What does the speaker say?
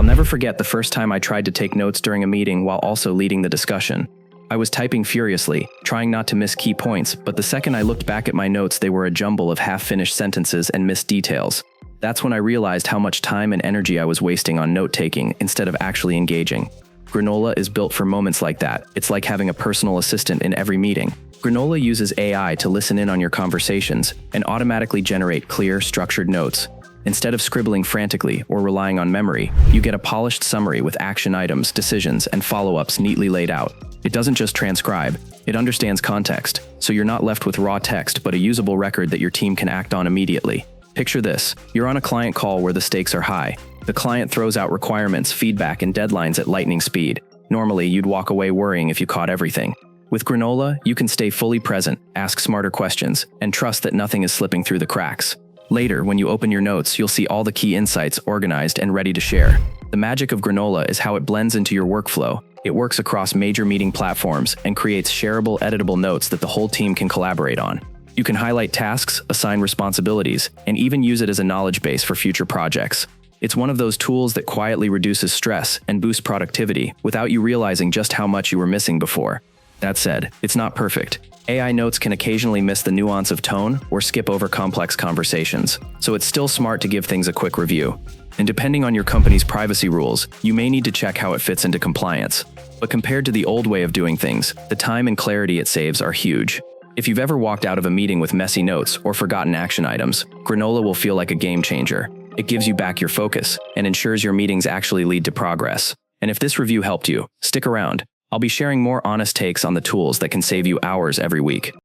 never forget the first time I tried to take notes during a meeting while also leading the discussion. I was typing furiously, trying not to miss key points, but the second I looked back at my notes, they were a jumble of half-finished sentences and missed details. That's when I realized how much time and energy I was wasting on note-taking instead of actually engaging. Granola is built for moments like that. It's like having a personal assistant in every meeting. Granola uses AI to listen in on your conversations and automatically generate clear, structured notes. Instead of scribbling frantically or relying on memory, you get a polished summary with action items, decisions, and follow-ups neatly laid out. It doesn't just transcribe, it understands context, so you're not left with raw text but a usable record that your team can act on immediately. Picture this: you're on a client call where the stakes are high. The client throws out requirements, feedback, and deadlines at lightning speed. Normally, you'd walk away worrying if you caught everything. With Granola, you can stay fully present, ask smarter questions, and trust that nothing is slipping through the cracks. Later, when you open your notes, you'll see all the key insights organized and ready to share. The magic of Granola is how it blends into your workflow. It works across major meeting platforms and creates shareable, editable notes that the whole team can collaborate on. You can highlight tasks, assign responsibilities, and even use it as a knowledge base for future projects. It's one of those tools that quietly reduces stress and boosts productivity without you realizing just how much you were missing before. That said, it's not perfect. AI notes can occasionally miss the nuance of tone or skip over complex conversations, so it's still smart to give things a quick review. And depending on your company's privacy rules, you may need to check how it fits into compliance. But compared to the old way of doing things, the time and clarity it saves are huge. If you've ever walked out of a meeting with messy notes or forgotten action items, Granola will feel like a game changer. It gives you back your focus and ensures your meetings actually lead to progress. And if this review helped you, stick around. I'll be sharing more honest takes on the tools that can save you hours every week.